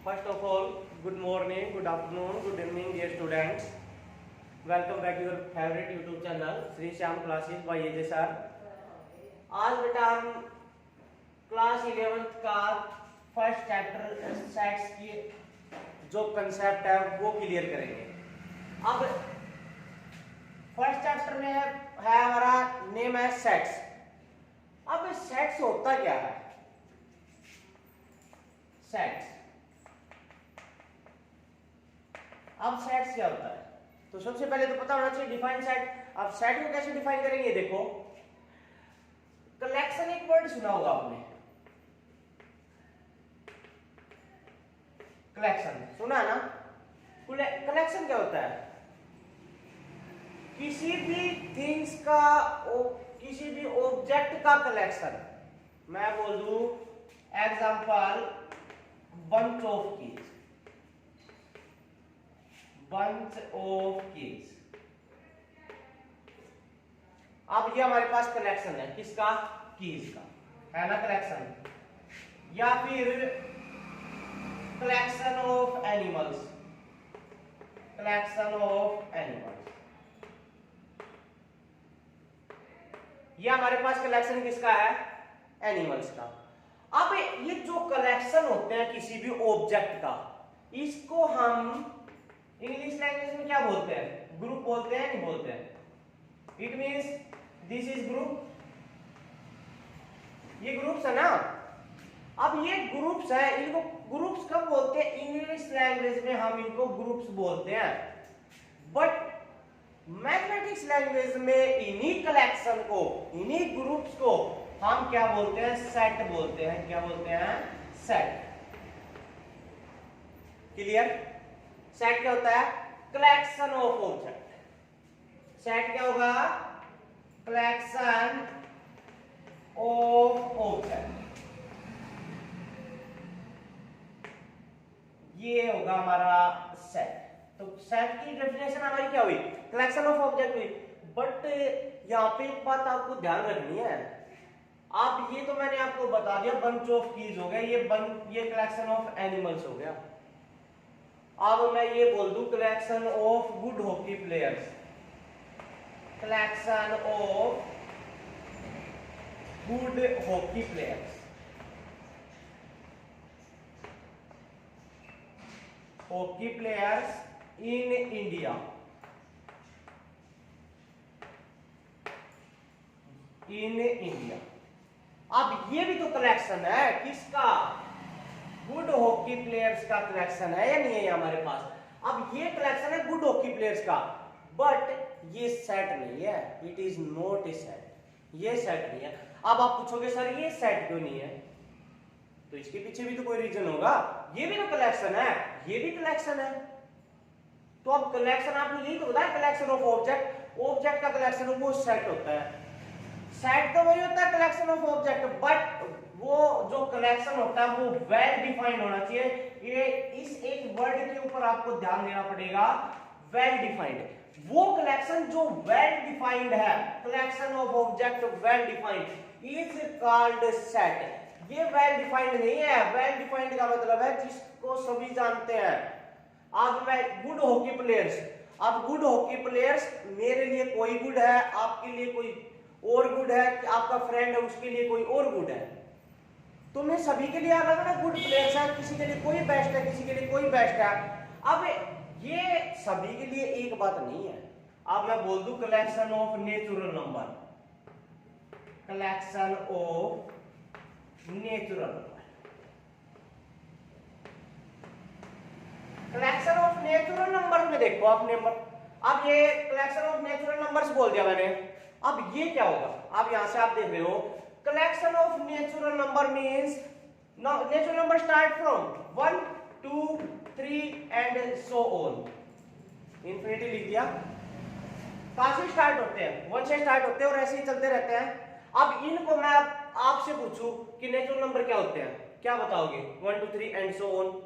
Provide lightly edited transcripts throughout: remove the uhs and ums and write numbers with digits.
First of all, good morning, good afternoon, good evening, dear students. Welcome back to your favorite YouTube channel, Shri Shyam classes by AJ sir. आज बेटा हम class 11th का first chapter sets की जो concept है वो clear करेंगे। अब फर्स्ट चैप्टर में है हमारा नेम है सेट्स। अब सेट्स होता क्या है? सेट्स, अब सेट्स क्या होता है? तो सबसे पहले तो पता होना चाहिए डिफाइन सेट। अब सेट को कैसे डिफाइन करेंगे? देखो, कलेक्शन एक वर्ड सुना होगा आपने, कलेक्शन सुना है ना? कलेक्शन क्या होता है? किसी भी थिंग्स का, किसी भी ऑब्जेक्ट का कलेक्शन। मैं बोल दूं example bunch of keys, bunch of keys. अब ये हमारे पास कलेक्शन है किसका? कीज का, है ना कलेक्शन। या फिर collection of animals, collection of animals. ये हमारे पास कलेक्शन किसका है? एनिमल्स का। अब ये जो कलेक्शन होते हैं किसी भी ऑब्जेक्ट का, इसको हम इंग्लिश लैंग्वेज में क्या बोलते हैं? ग्रुप बोलते हैं, नहीं बोलते हैं? It means this is group, ये ग्रुप्स है ना। अब ये ग्रुप्स है, इनको ग्रुप्स कब बोलते हैं? इंग्लिश लैंग्वेज में हम इनको ग्रुप्स बोलते हैं, बट मैथमेटिक्स लैंग्वेज में इन्हीं कलेक्शन को, इन्हीं ग्रुप्स को हम क्या बोलते हैं? सेट बोलते हैं। क्या बोलते हैं? सेट। क्लियर? सेट क्या होता है? Collection of object. सेट क्या होगा? Collection of object. ये होगा हमारा सेट। तो सेट की डेफिनेशन हमारी क्या हुई? कलेक्शन ऑफ ऑब्जेक्ट हुई। बट यहां पे एक बात आपको ध्यान रखनी है। आप ये तो मैंने आपको बता दिया बंच ऑफ कीज हो गया, ये कलेक्शन ऑफ एनिमल्स हो गया। अब मैं ये बोल दूं collection of good hockey players, collection of good hockey players, hockey players in India, in India. अब ये भी तो कलेक्शन है किसका? गुड हॉकी प्लेयर्स का कलेक्शन है या नहीं है हमारे पास? अब ये कलेक्शन है गुड हॉकी प्लेयर्स का, बट ये सेट नहीं है। It is not a set, ये सेट नहीं है। अब आप पूछोगे सर ये सेट क्यों नहीं है? तो इसके पीछे भी तो कोई रीजन होगा। ये भी तो कलेक्शन है, ये भी कलेक्शन है। तो अब कलेक्शन आपने यही तो बताया, कलेक्शन ऑफ ऑब्जेक्ट। ऑब्जेक्ट का कलेक्शन वो सेट होता है। सेट तो वही होता है कलेक्शन ऑफ ऑब्जेक्ट, बट वो जो कलेक्शन होता है वो वेल डिफाइंड होना चाहिए। ये इस एक वर्ड के ऊपर आपको ध्यान देना पड़ेगा, वेल डिफाइंड। वो कलेक्शन जो वेल डिफाइंड है, collection of object well defined is called set. ये वेल डिफाइंड नहीं है। वेल डिफाइंड का मतलब है जिसको सभी जानते हैं। अब मैं गुड हॉकी प्लेयर्स, अब गुड हॉकी प्लेयर्स मेरे लिए कोई गुड है, आपके लिए कोई और गुड है, कि आपका फ्रेंड है उसके लिए कोई और गुड है। तो मैं सभी के लिए अलग अलग गुड प्लेयर्स है, किसी के लिए कोई बेस्ट है, किसी के लिए कोई बेस्ट है। अब ये सभी के लिए एक बात नहीं है। अब मैं बोल दूं collection of natural number, collection of natural number, collection of natural number में देखो आप नंबर। अब ये कलेक्शन ऑफ नेचुरल नंबर्स बोल दिया मैंने। अब ये क्या होगा? अब यहां से आप देख रहे हो collection of natural number means natural number start from 1 2 3 and so on, infinity लिख दिया। कहां से स्टार्ट होते हैं? 1 से स्टार्ट होते हैं और ऐसे ही चलते रहते हैं। अब इनको मैं आपसे पूछूं कि नेचुरल नंबर क्या होते हैं, क्या बताओगे? 1 2 3 एंड सो ऑन।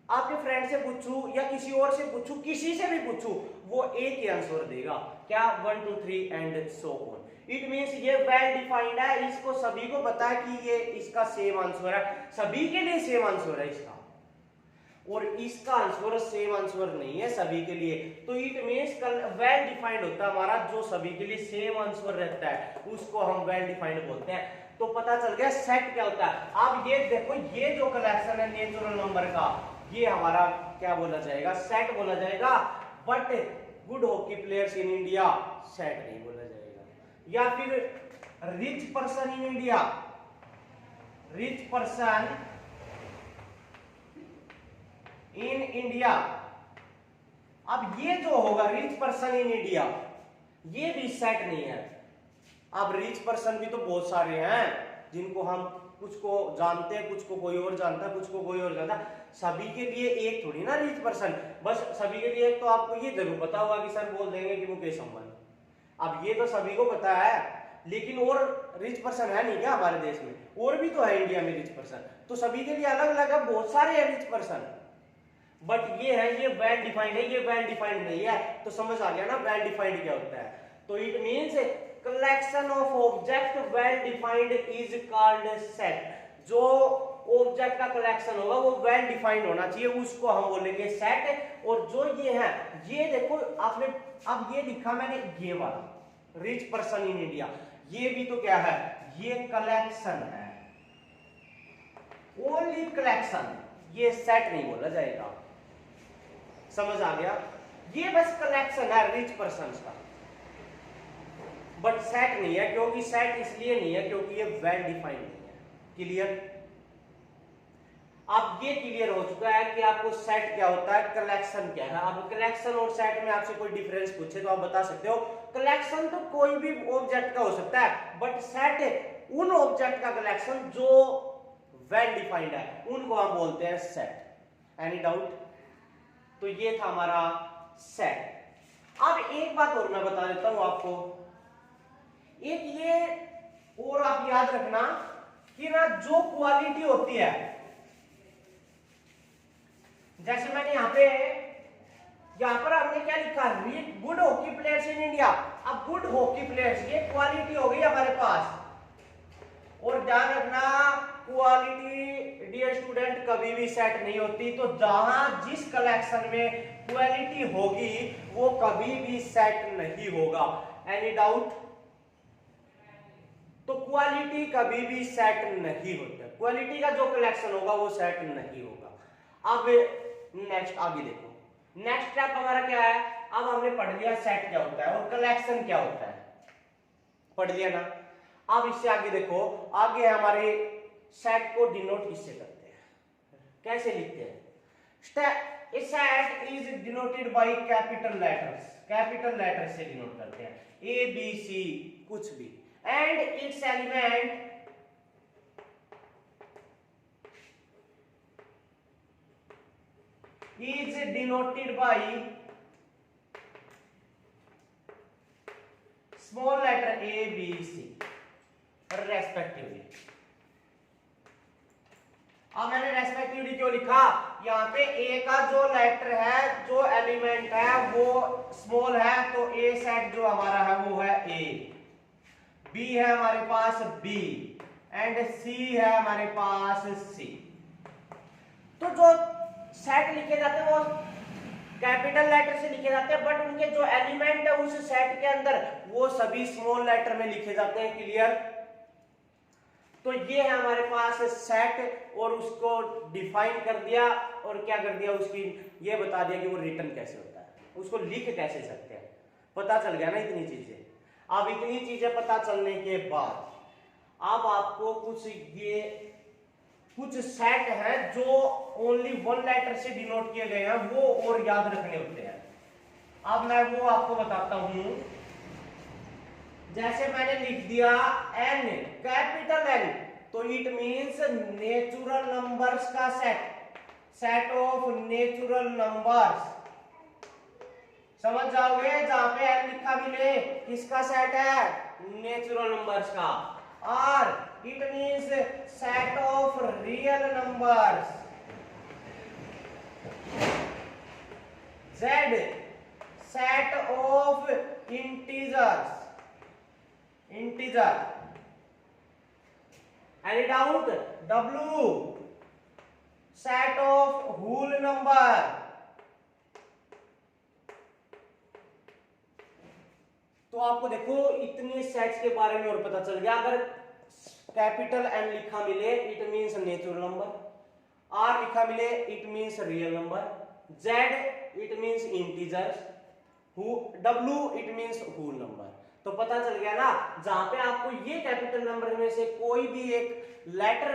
आपके फ्रेंड से पूछूं या किसी और से पूछूं, किसी से भी पूछूं, वो एक ही आंसर देगा, क्या? 1 2 3 and so on. It means ये वेल डिफाइंड है, इसको सभी को पता है कि ये इसका सेम आंसर है, सभी के लिए सेम आंसर है इसका। और इसका आंसर सेम आंसर नहीं है सभी के लिए, तो इट मींस वेल डिफाइंड होता है हमारा, जो सभी के लिए सेम आंसर रहता है उसको हम वेल डिफाइंड बोलते हैं। तो पता चल गया सेट क्या होता है। अब ये देखो, ये जो कलेक्शन है नेचुरल नंबर का, ये हमारा क्या बोला जाएगा, सेट बोला जाएगा। But good hockey players in India set नहीं बोला जाएगा। या फिर rich person in India, rich person in India. अब ये जो होगा रिच पर्सन इन इंडिया, ये भी सेट नहीं है। अब रिच पर्सन भी तो बहुत सारे हैं जिनको हम कुछ को जानते हैं, कुछ को कोई और जानता है, कुछ को कोई और जानता है। सभी के लिए एक थोड़ी ना रिच पर्सन, बस सभी के लिए एक तो आपको ये जरूर पता होगा कि सर बोल देंगे कि मुकेश अंबानी। अब ये तो सभी को पता है, लेकिन और रिच पर्सन है नहीं क्या हमारे देश में? और भी तो है इंडिया में रिच पर्सन, तो सभी के लिए अलग अलग है, बहुत सारे हैं रिच पर्सन। बट ये है, ये वेल डिफाइंड है, ये वेल डिफाइंड नहीं है। तो समझ आ गया ना वेल डिफाइंड क्या होता है? तो it means collection of object well defined is called set. जो ऑब्जेक्ट का कलेक्शन होगा वो वेल डिफाइंड होना चाहिए, उसको हम बोलेंगे सेट। और जो ये है, ये देखो आपने, अब ये लिखा मैंने ये वाला रिच पर्सन इन इंडिया, ये भी तो क्या है, ये कलेक्शन है, ओनली कलेक्शन, ये सेट नहीं बोला जाएगा। समझ आ गया? ये बस कलेक्शन है रिच पर्सन का, बट सेट नहीं है। क्योंकि सेट इसलिए नहीं है क्योंकि ये वेल डिफाइंड नहीं है। क्लियर? अब ये क्लियर हो चुका है कि आपको सेट क्या होता है, कलेक्शन क्या है। अब कलेक्शन और सेट में आपसे कोई डिफरेंस पूछे तो आप बता सकते हो। कलेक्शन तो कोई भी ऑब्जेक्ट का हो सकता है, बट सेट उन ऑब्जेक्ट का कलेक्शन जो वेल डिफाइंड है, उनको हम बोलते हैं सेट। Any doubt? तो ये था हमारा सेट। अब एक बात और मैं बता देता हूं आपको, एक ये और आप याद रखना कि ना जो क्वालिटी होती है, जैसे मैंने यहां पर हमने क्या लिखा, good hockey players in India. अब गुड हॉकी प्लेयर्स, ये क्वालिटी हो गई हमारे पास। और ध्यान रखना, क्वालिटी डियर स्टूडेंट कभी भी सेट नहीं होती। तो जहां जिस कलेक्शन में क्वालिटी होगी वो कभी भी सेट नहीं होगा। Any doubt? तो क्वालिटी कभी भी सेट नहीं होता, क्वालिटी का जो कलेक्शन होगा वो सेट नहीं होगा। अब नेक्स्ट आगे देखो, नेक्स्ट स्टेप हमारा क्या है। अब हमने पढ़ लिया सेट क्या होता है और कलेक्शन क्या होता है, पढ़ लिया ना। अब इससे आगे देखो, आगे हमारे सेट को डिनोट किससे करते हैं, कैसे लिखते हैं। A set is denoted by capital letters, capital letter से डिनोट करते हैं, A B C कुछ भी, and its element is denoted by small letter A B C respectively। अब मैंने रेस्पेक्टिवली क्यों लिखा, यहाँ पे ए का जो लेटर है, जो एलिमेंट है वो स्मॉल है, तो ए सेट जो हमारा है वो है ए, बी है हमारे पास बी, एंड सी है हमारे पास सी। तो जो सेट लिखे जाते हैं वो कैपिटल लेटर से लिखे जाते हैं, बट उनके जो एलिमेंट है उस सेट के अंदर वो सभी स्मॉल लेटर में लिखे जाते हैं। क्लियर? तो ये है हमारे पास सेट, और उसको डिफाइन कर दिया और क्या कर दिया, उसकी ये बता दिया कि वो रिटर्न कैसे होता है, उसको लिख कैसे सकते हैं। पता चल गया ना इतनी चीजें। अब इतनी चीजें पता चलने के बाद अब आपको कुछ सेट है जो ओनली वन लेटर से डिनोट किए गए हैं, वो और याद रखने होते हैं। अब मैं वो आपको बताता हूं। जैसे मैंने लिख दिया n, कैपिटल N, तो इट मींस नेचुरल नंबर्स का set, set of natural numbers. समझ जाओगे, जहां पे n लिखा मिले किसका सेट है, नेचुरल नंबर्स का। और it means set of real numbers, z set of integers, integer. Any doubt? W set of whole number. तो आपको देखो इतने सेट्स के बारे में और पता चल गया। अगर कैपिटल एन लिखा मिले it means natural number, R लिखा मिले it means real number, Z it means integers, W it means whole number. तो पता चल गया ना, जहां पे आपको ये कैपिटल नंबर में से कोई भी एक लेटर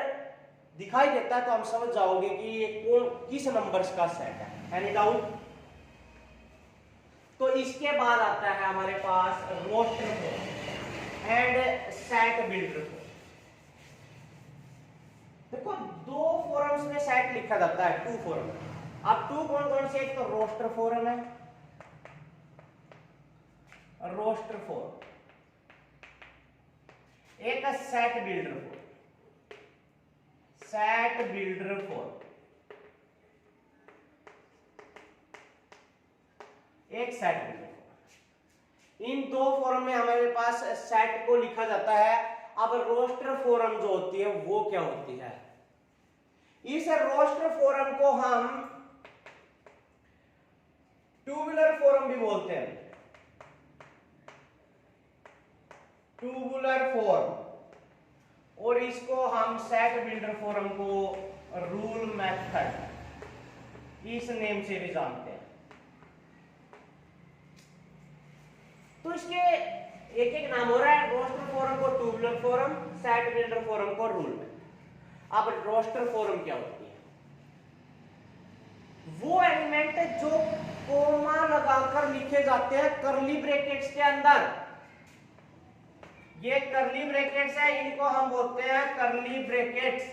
दिखाई देता है तो हम समझ जाओगे कि ये कौन किस नंबर्स का सेट है। Any doubt? तो इसके बाद आता है हमारे पास roster form and set builder form. देखो दो फॉर्म्स में सेट लिखा जाता है, टू फॉर्म। अब टू कौन कौन से? एक तो रोस्टर फॉर्म है, रोस्टर फॉर्म, एक set builder form, set builder form, एक सेट बिल्डर फॉर्म। इन दो फॉर्म में हमारे पास सेट को लिखा जाता है। अब रोस्टर फॉर्म जो होती है वो क्या होती है? इस रोस्टर फॉर्म को हम ट्यूबुलर फॉर्म भी बोलते हैं, ट्यूबुलर फॉर्म, और इसको हम सेट बिल्डर फॉर्म को रूल मेथड इस नेम से भी जानते हैं। तो इसके एक एक नाम हो रहा है, रोस्टर फॉर्म को tubular form, set builder form को रूल मेथड। अब रोस्टर फॉर्म क्या होती है? वो एलिमेंट जो कोमा लगाकर लिखे जाते हैं करली ब्रैकेट्स के अंदर। ये करली ब्रैकेट्स है, इनको हम बोलते हैं करली ब्रैकेट्स,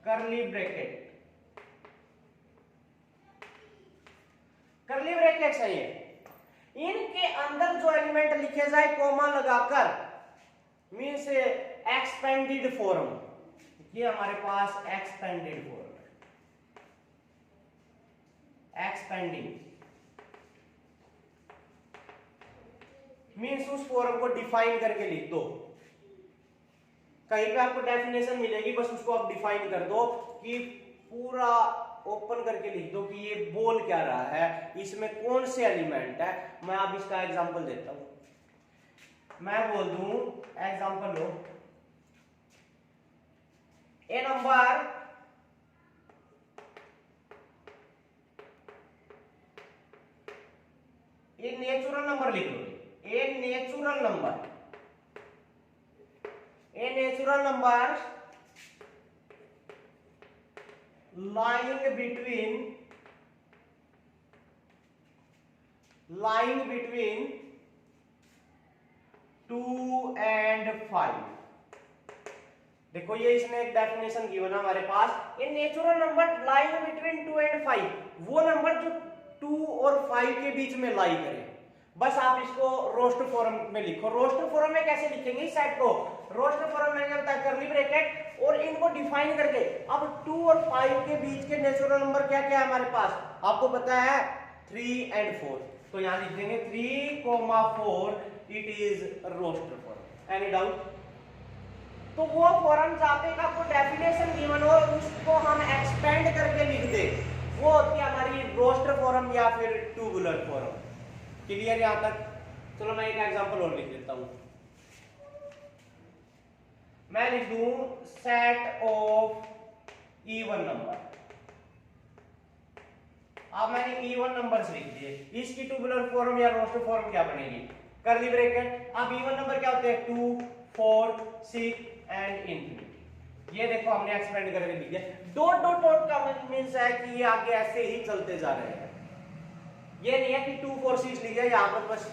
करली ब्रैकेट, करली ब्रैकेट्स है ये। इनके अंदर जो एलिमेंट लिखे जाए कोमा लगाकर, मीन्स एक्सपेंडेड फॉर्म, ये हमारे पास एक्सपेंडेड फॉर्म, एक्सपेंडिंग मीन्स उस फॉर्म को डिफाइन करके लिख दो। कहीं पे आपको डेफिनेशन मिलेगी, बस उसको आप डिफाइन कर दो कि पूरा ओपन करके लिख दो कि ये बोल क्या रहा है, इसमें कौन से एलिमेंट है। मैं अब इसका एग्जांपल देता हूं। मैं बोल दूं एग्जांपल लो, ए नंबर ये नेचुरल नंबर लिख लो, a natural number, a natural number lying between 2 and 5। देखो ये इसने एक डेफिनेशन गिवन है हमारे पास, ये natural number lying between 2 and 5, वो नंबर जो 2 और 5 के बीच में लाई करे। बस आप इसको रोस्टर फॉर्म में लिखो। रोस्टर फॉर्म में कैसे लिखेंगे इस सेट को? रोस्टर फॉर्म में होता है करली ब्रैकेट और इनको डिफाइन करके। अब 2 और 5 के बीच के नेचुरल नंबर क्या क्या है हमारे पास? आपको पता है 3 and 4, तो यहां लिख देंगे 3, 4, it is roster form. Any doubt? तो वो फॉर्म जहां पे आपको डेफिनेशन गिवन हो उसको हम एक्सपेंड करके लिख दे, वो होती है हमारी रोस्टर फॉर्म या फिर ट्यूबुलर फॉर्म। क्लियर यहां तक? चलो मैं एक एग्जांपल और लिख देता हूं। मैं लिख दूं सेट ऑफ इवन नंबर। अब मैंने इवन नंबर्स लिख दिए, इसकी ट्यूबुलर फॉर्म या रोस्टर फॉर्म क्या बनेगी? Curly bracket. अब इवन नंबर क्या होते हैं? 2, 4, 6 एंड इंफिनिटी। ये देखो हमने एक्सपेंड करके लिख दिया। डॉट डॉट डॉट का मींस है कि ये आगे ऐसे ही चलते जा रहे हैं। ये नहीं है कि 2, 4, 6 लिख दिया यहां पर बस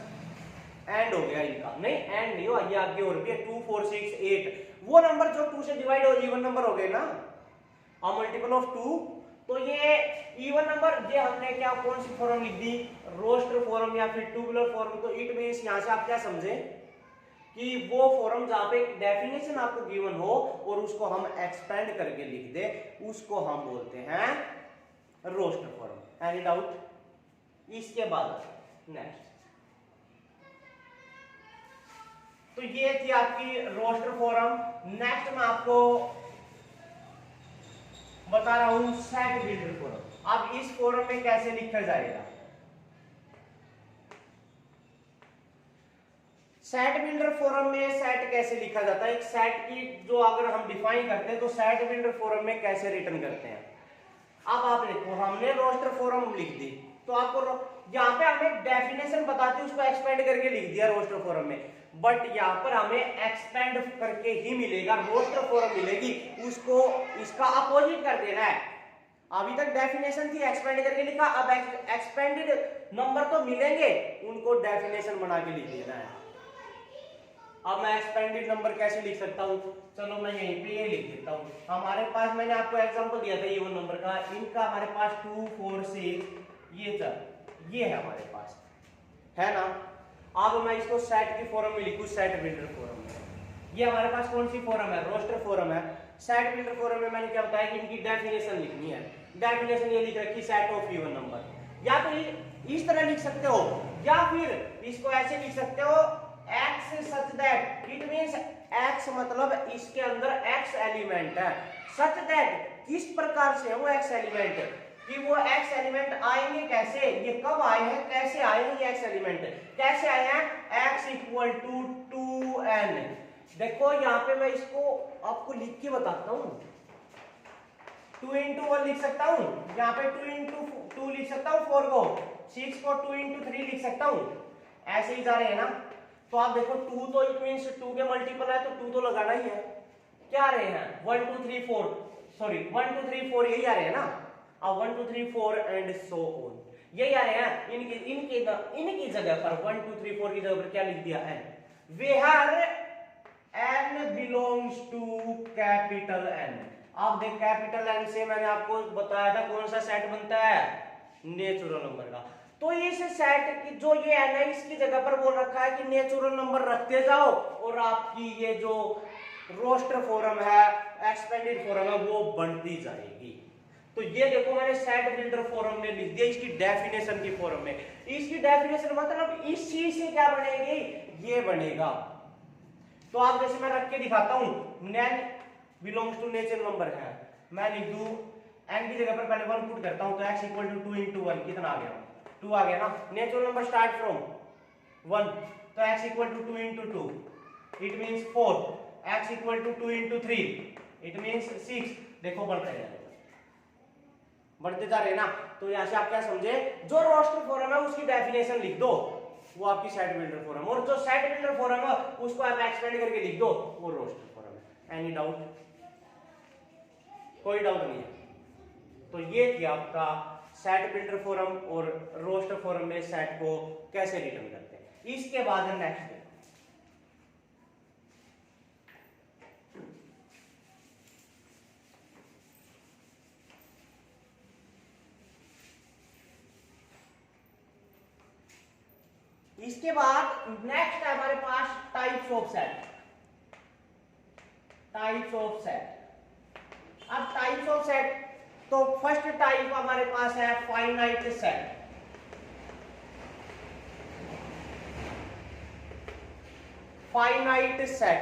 एंड हो गया इनका, नहीं एंड नहीं हो, ये आगे और भी है 2, 4, 6, 8। वो नंबर जो 2 से डिवाइड हो इवन नंबर हो गए ना, और मल्टीपल ऑफ 2। तो ये इवन नंबर, ये हमने क्या कौन सी फॉर्म लिख दी? रोस्टर फॉर्म या फिर ट्यूबुलर फॉर्म। तो इट मींस यहां से आप क्या समझे कि वो फॉर्म जहां पे डेफिनेशन आपको गिवन हो और उसको हम एक्सपेंड करके लिख दे, उसको हम बोलते हैं रोस्टर फॉर्म। Any doubt? इसके बाद नेक्स्ट, तो ये थी आपकी रोस्टर फॉर्म। नेक्स्ट मैं आपको बता रहा हूं सेट बिल्डर फॉर्म। अब इस फॉर्म में कैसे लिखा जाएगा? सेट बिल्डर फॉर्म में सेट कैसे लिखा जाता है? एक सेट की जो अगर हम डिफाइन करते हैं तो सेट बिल्डर फॉर्म में कैसे रिटर्न करते हैं? अब आप देखो, हमने रोस्टर फॉर्म लिख दी, तो आपको यहाँ पे हमें डेफिनेशन बताती उसको एक्सपेंड करके लिख दिया रोस्टर फॉर्म में, बट यहाँ पर हमें एक्सपेंड करके ही मिलेगा, रोस्टर फॉर्म मिलेगी, उसको इसका अपोजिट कर देना है। अभी तक डेफिनेशन थी, एक्सपेंड करके लिखा, अब एक्सपेंडेड नंबर तो मिलेंगे, उनको डेफिनेशन बना के लिख देना है। अब मैं एक्सपेंडेड नंबर कैसे लिख सकता हूँ? चलो मैं यहीं पे ये लिख देता हूँ। हमारे पास मैंने आपको एग्जांपल दिया था इवन नंबर का, इनका हमारे पास 2 4 6 ये चल ये है हमारे पास, है ना। अब मैं इसको सेट की फॉर्म में लिखूं, सेट बिल्डर फॉर्म में। ये हमारे पास कौन सी फॉर्म है? रोस्टर फॉर्म है। सेट बिल्डर फॉर्म में मैंने क्या बताया कि इनकी डेफिनेशन लिखनी है। डेफिनेशन ये लिख रखी सेट ऑफ इवन नंबर। या तो इस तरह लिख सकते हो, या फिर इसको ऐसे लिख सकते हो, x such that, it means x मतलब इसके अंदर x एलिमेंट है, such that किस प्रकार से है वो x एलिमेंट, कि वो x एलिमेंट आएंगे कैसे, ये कब आए हैं, कैसे आए हैं ये x एलिमेंट, कैसे आए हैं? x equal to 2n। देखो यहाँ पे मैं इसको आपको लिख के बताता हूँ, 2 into 1 लिख सकता हूँ, यहाँ पे 2 into 2 लिख सकता हूँ, 4 को 6 को 2 into 3 लिख सकता हूँ, ऐसे ही जा रहे हैं ना। तो आप देखो 2 तो इट मींस 2 के मल्टीपल है, तो 2 तो लगाना ही है। क्या आ रहे हैं? 1 2 3 4, सॉरी 1 2 3 4 यही आ रहे हैं ना। अब 1 2 3 4 एंड सो ऑन यही आ रहे हैं। इनकी जगह पर 1 2 3 4 की जगह पर क्या लिख दिया? n, where n belongs to capital N। आप देख कैपिटल N से मैंने आपको बताया था कौन सा सेट बनता है? नेचुरल नंबर का। तो इस सेट की जो ये n है, इसकी जगह पर बोल रखा है कि नेचुरल नंबर रखते जाओ और आपकी ये जो रोस्टर फॉर्म है, एक्सपेंडेड फॉर्म है, वो बढ़ती जाएगी। तो ये देखो मैंने सेट बिल्डर फॉर्म में लिख दिया, इसकी डेफिनेशन की फॉर्म में। इसकी डेफिनेशन मतलब इस चीज से क्या बनेगी? ये बनेगा। तो आप जैसे मैं रख के दिखाता हूं, n belongs to natural number है, मैं लिख दूं n की जगह पर पहले 1 पुट करता हूं, तो x इक्वल टू 2 into 1 कितना आ गया? 2 आ गया ना। नेचुरल नंबर स्टार्ट फ्रॉम 1, तो x equal to 2 into 2 it means 4, x equal to 2 into 3 it means 6। देखो बढ़ रहे हैं, बढ़ते जा रहे हैं ना। तो यहां से आप क्या समझे? जो रोस्टर फॉर्म है उसकी डेफिनेशन लिख दो, वो आपकी सेट बिल्डर फॉर्म, और जो सेट बिल्डर फॉर्म है उसको आप एक्सपेंड करके लिख दो, वो रोस्टर फॉर्म है। Any doubt? कोई डाउट नहीं है। तो ये थी आपका सेट बिल्डर फॉर्म और रोस्टर फॉर्म में सेट को कैसे रिटर्न करते हैं। इसके बाद है नेक्स्ट। इसके बाद नेक्स्ट है हमारे पास types of set. Types of set. अब टाइप्स ऑफ सेट, तो फर्स्ट टाइप हमारे पास है फाइनाइट सेट। फाइनाइट सेट,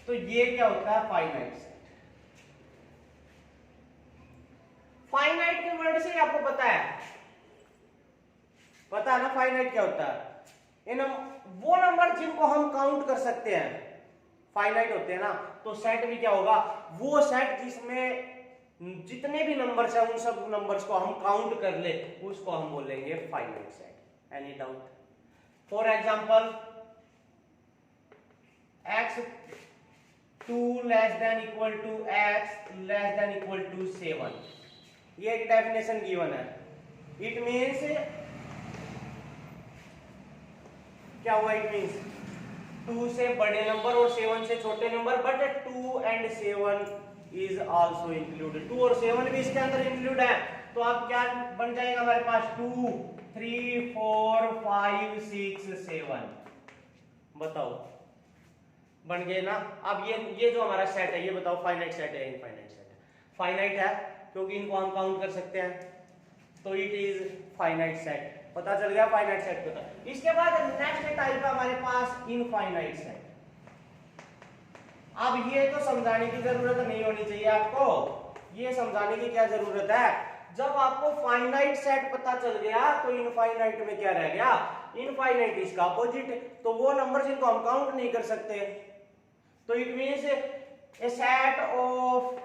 तो ये क्या होता है? Finite set. फाइनाइट के वर्ड से आपको पता है ना फाइनाइट क्या होता है? इन वो नंबर जिनको हम काउंट कर सकते हैं फाइनाइट होते हैं ना। तो सेट भी क्या होगा? वो सेट जिसमें जितने भी नंबर्स हैं उन सब नंबर्स को हम काउंट कर ले, उसको हम बोलेंगे finite set. Any doubt? For example x 2 less than equal to x less than equal to 7, ये एक डेफिनेशन गिवन है। इट मींस क्या हुआ? इट मींस 2 से बड़े नंबर और 7 से छोटे number, but 2 and 7 is also included. 2 और 7 भी इसके अंदर इंक्लूड है। तो अब क्या बन जाएगा हमारे पास? 2 3 4 5 6 7, बताओ बन गए ना। अब ये जो हमारा सेट है, ये बताओ फाइनाइट सेट है इनफाइनाइट सेट है? फाइनाइट है क्योंकि इनको हम काउंट कर सकते हैं, तो इट इज फाइनाइट सेट। पता चल गया फाइनाइट सेट को। इसके बाद नेक्स्ट टाइप है हमारे पास इनफाइनाइट सेट। अब ये तो समझाने की जरूरत नहीं होनी चाहिए आपको, ये समझाने की क्या जरूरत है, जब आपको फाइनाइट सेट पता चल गया तो इनफाइनाइट में क्या रह गया, इनफाइनाइट इसका अपोजिट, तो वो नंबर जिनको हम काउंट नहीं कर सकते, तो it means A set of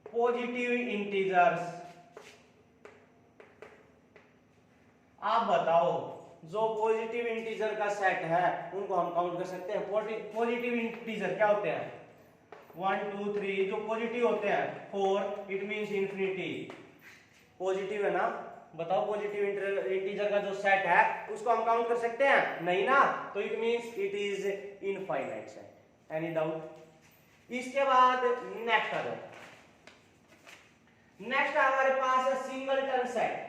positive integers. आप बताओ जो पॉजिटिव इंटीजर का सेट है उनको हम काउंट कर सकते हैं। पॉजिटिव इंटीजर क्या होते हैं, 1 2 3, जो पॉजिटिव होते हैं 4, इट मींस इंफिनिटी, पॉजिटिव है ना। बताओ पॉजिटिव इंटीजर का जो सेट है उसको हम काउंट कर सकते हैं, नहीं ना, तो it means it is infinite set. Any doubt. इसके बाद नेक्स्ट आ जाओ, नेक्स्ट हमारे पास है singleton set.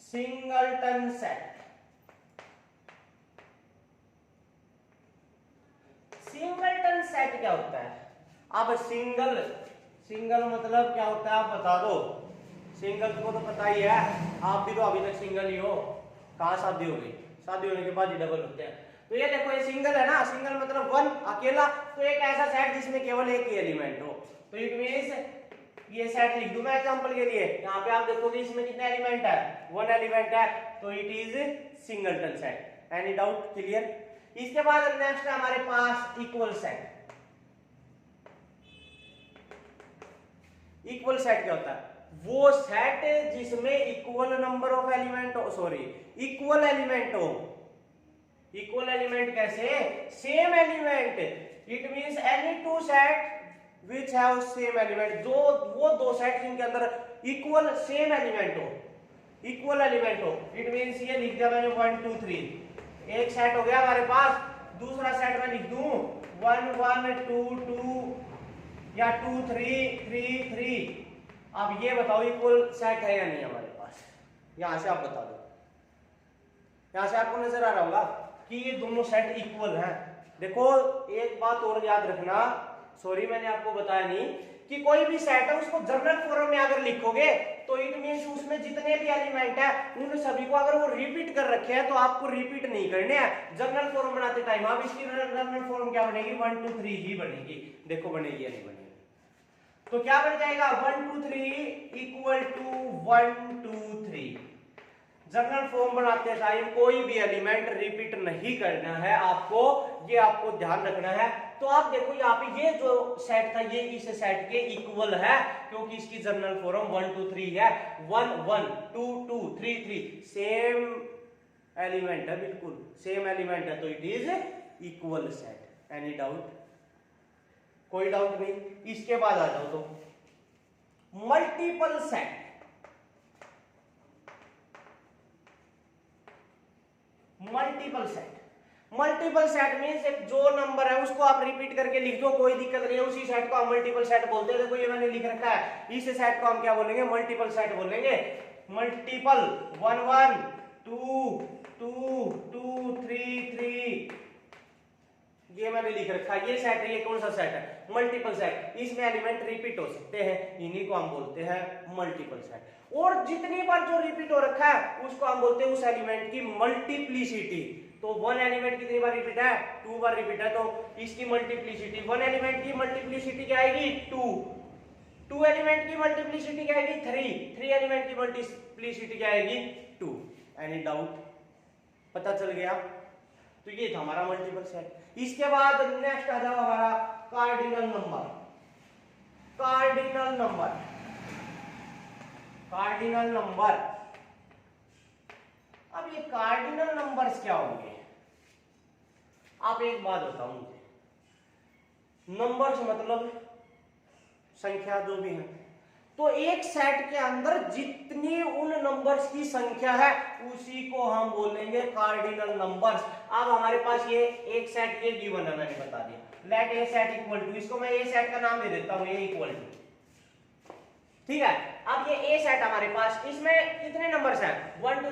Singleton set, singleton set क्या होता है। अब सिंगल मतलब क्या होता है आप बता दो। सिंगल को तो पता ही है, आप भी तो अभी तक सिंगल ही हो, कहाँ शादी हो गई, शादी होने के बाद ही डबल होते हैं। तो ये देखो ये सिंगल है ना, सिंगल मतलब वन, अकेला, तो एक ऐसा सेट जिसमें केवल एक ही एलिमेंट हो, तो इट मींस ये सेट लिख दूं मैं एग्जांपल के लिए। यहाँ पे आप देखोगे इसमें कितने एलिमेंट है, वन एलिमेंट है, तो it is singleton set. Any doubt, clear. इसके बाद नेक्स्ट है हमारे पास इक्वल सेट। इक्वल सेट क्या होता है, वो सेट जिसमें इक्वल नंबर ऑफ एलिमेंट हो, सॉरी इक्वल एलिमेंट हो। इक्वल एलिमेंट कैसे, same element, it means any two set which have same element, जो वो दो सेट जिनके अंदर इक्वल सेम एलिमेंट हो, इक्वल एलिमेंट हो। इट मींस ये लिख दिया मैंने 1 2 3, एक सेट हो गया हमारे पास। दूसरा सेट मैं लिख दूं 1 1 2 2 या 2 3 3 3। अब ये बताओ इक्वल सेट है या नहीं हमारे पास, यहां से आप बता दो। यहां से आपको नजर आ रहा होगा कि ये दोनों सेट इक्वल हैं। देखो एक बात और याद रखना, सॉरी मैंने आपको बताया नहीं, कि कोई भी सेट है उसको जनरल फॉर्म में अगर लिखोगे तो इट मींस उसमें जितने भी एलिमेंट है उन सभी को अगर वो रिपीट कर रखे हैं तो आपको रिपीट नहीं करने हैं जनरल फॉर्म बनाते टाइम। अब इसकी जनरल फॉर्म क्या बनेगी, 1 2 3 ही बनेगी। देखो बनेगी या नहीं बनेगी, तो क्या बन जाएगा 1 2 3 इक्वल टू 1 2 3। जनरल फॉर्म बनाते टाइम कोई भी एलिमेंट रिपीट नहीं करना है आपको, ये आपको ध्यान रखना है। तो आप देखो यहाँ पे ये जो सेट था ये इस सेट के इक्वल है, क्योंकि इसकी जनरल फॉर्म 1 2 3 है। 1 1 2 2 3 3 सेम एलिमेंट है, बिल्कुल सेम एलिमेंट है, तो it is equal set. Any doubt, कोई डाउट नहीं। इसके बाद आ जाओ तो multiple set. Multiple set, multiple set means एक जो नंबर है उसको आप रिपीट करके लिख दो, कोई दिक्कत नहीं है, उसी सेट को हम मल्टीपल सेट बोलते हैं। देखो ये मैंने लिख रखा है, इस सेट को हम क्या बोलेंगे, मल्टीपल सेट बोलेंगे। मल्टीपल 1 1 2 2 2 3 3, ये मैंने लिख रखा है, ये सेट है। ये कौन सा सेट है, मल्टीपल सेट। इसमें एलिमेंट रिपीट हो सकते हैं, इन्हीं को हम बोलते हैं मल्टीपल सेट। और जितनी बार जो रिपीट हो रखा है उसको हम बोलते हैं उस एलिमेंट की मल्टीप्लिसिटी। तो 1 एलिमेंट कितनी बार रिपीट है, 2 बार रिपीट है, तो इसकी मल्टीप्लिसिटी 1 एलिमेंट की मल्टीप्लिसिटी क्या आएगी 2, 2 एलिमेंट की मल्टीप्लिसिटी क्या आएगी 3, 3 एलिमेंट की मल्टीप्लिसिटी क्या आएगी 2। एनी डाउट, पता चल गया। तो ये था हमारा मल्टीपल सेट। इसके बाद नेक्स्ट आ जाओ हमारा cardinal number. Cardinal number, cardinal number. अब ये कार्डिनल नंबर्स क्या होंगे, आप एक बात बताओ मुझे। नंबर्स मतलब संख्या जो भी है, तो एक सेट के अंदर जितनी उन नंबर्स की संख्या है उसी को हम बोलेंगे कार्डिनल नंबर्स। अब हमारे पास ये एक सेट ये गिवन है, मैंने बता दिया, let a set equal to, इसको मैं ए सेट का नाम दे देता हूं, ए इक्वल टू, ठीक है। अब ये ए सेट हमारे पास, इसमें कितने नंबर्स हैं 1 2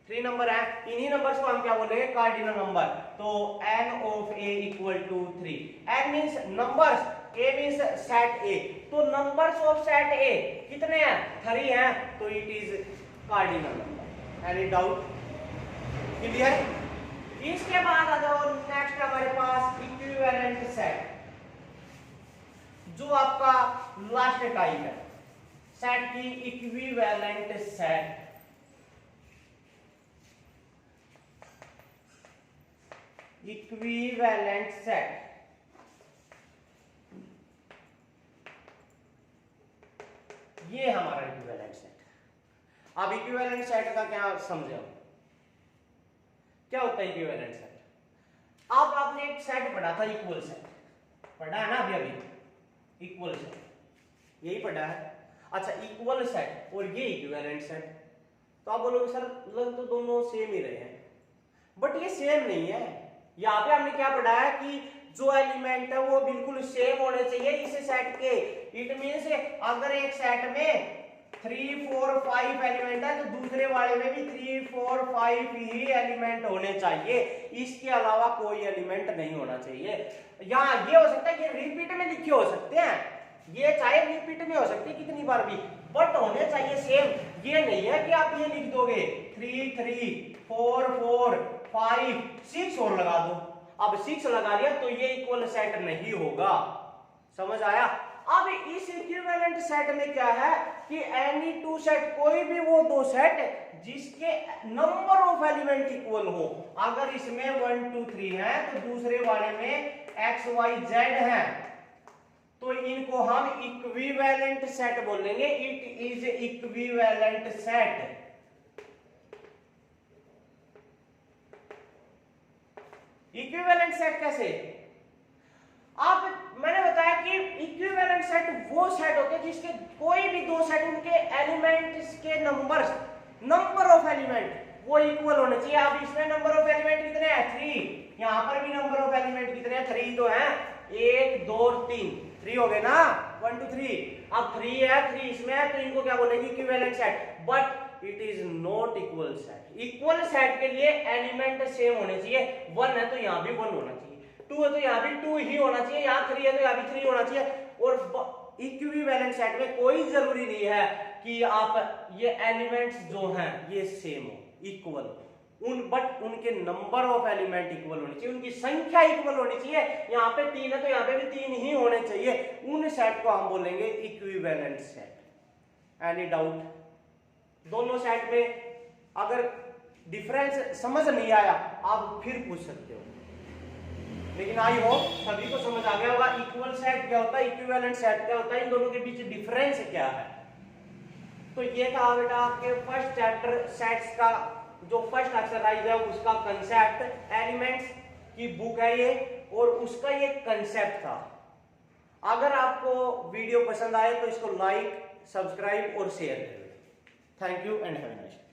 3 नंबर है, इन्हीं नंबर्स को हम क्या बोलेंगे कार्डिनल नंबर। तो n ऑफ a equal to 3, n means numbers, a means set a, तो नंबर्स ऑफ सेट a कितने हैं 3 हैं, तो it is cardinal number. Any doubt? Clear? इसके बाद आ जाओ नेक्स्ट हमारे पास इक्विवेलेंट सेट, जो आपका लास्ट टाइप है सेट की इक्विवेलेंट सेट। इक्विवेलेंट सेट ये हमारा इक्विवेलेंट सेट। अब इक्विवेलेंट सेट का क्या समझे, क्या होता है इक्विवेलेंट सेट? अब आपने एक सेट पढ़ा था इक्वल सेट, पढ़ा है ना अभी अभी, इक्वल सेट यही पढ़ा है। अच्छा इक्वल सेट और ये इक्विवेलेंट सेट, तो आप बोलोगे सर लग तो दोनों सेम ही रहे हैं, बट ये सेम नहीं है। यहाँ पे हमने क्या पढ़ा है कि जो एलिमेंट है वो बिल्कुल सेम होने चाहिए इस सेट के। इट मींस अगर एक सेट में 3 4 5 एलिमेंट है तो दूसरे वाले में भी 3 4 5 ही एलिमेंट होने चाहिए, इसके अलावा कोई एलिमेंट नहीं होना चाहिए। यहाँ ये हो सकता है, ये रिपीट में लिखे हो सकते हैं, ये चाहे रिपीट में हो सकती है कितनी बार भी, बट होने चाहिए सेम। ये नहीं है कि आप ये लिख दोगे 3 3 4 4 5 6 और लगा दो, अब 6 लगा दिया तो ये इक्वल सेट नहीं होगा। समझ आया? अब इस इक्विवेलेंट सेट में क्या है कि एनी टू सेट, कोई भी वो दो सेट जिसके नंबर ऑफ एलिमेंट इक्वल हो। अगर इसमें 1 2 3 है तो दूसरे वाले में x y z है, तो इनको हम इक्विवेलेंट सेट बोलेंगे। It is equivalent set. Equivalent set कैसे? आप मैंने बताया कि इक्विवेलेंट सेट वो सेट होते हैं जिसके कोई भी दो सेट, उनके एलिमेंट्स के नंबर ऑफ एलिमेंट वो इक्वल होने चाहिए। अब इसमें नंबर ऑफ एलिमेंट कितने हैं? 3। यहां पर भी नंबर ऑफ एलिमेंट कितने हैं? 3 तो हैं, 1 2 3, 3 हो गए ना, 1 2 3। अब 3 है, 3 इसमें है, तो इनको क्या बोलेंगे? Equivalent set. But it is not equal set. Equal set के लिए एलिमेंट सेम होने चाहिए। 1 है तो यहां भी 1 होना चाहिए, 2 है तो यहाँ भी 2 ही होना चाहिए, यहाँ 3 है तो यहाँ भी 3 होना चाहिए। और इक्विवेलेंट सेट में कोई जरूरी नहीं है कि आप ये एलिमेंट्स जो हैं ये सेम हो, इक्वल, बट उनके नंबर ऑफ एलिमेंट इक्वल होने चाहिए, उनकी संख्या इक्वल होनी चाहिए। यहाँ पे 3 है तो यहाँ पे भी 3 ही होने चाहिए। उन सेट को हम बोलेंगे इक्विवेलेंट सेट। Any doubt? दोनों सेट में अगर डिफरेंस समझ नहीं आया आप फिर पूछ सकते हो, लेकिन आई होप सभी को समझ आ गया होगा इक्वल सेट क्या होता है, इक्विवेलेंट सेट क्या होता है, इन दोनों के बीच डिफरेंस क्या है। तो ये था बेटा आपके फर्स्ट चैप्टर सेट्स का जो फर्स्ट एक्सरसाइज है उसका कंसेप्ट, एलिमेंट्स की बुक है ये, और उसका ये कंसेप्ट था। अगर आपको वीडियो पसंद आए तो इसको लाइक, सब्सक्राइब और शेयर करें। Thank you and have a nice day.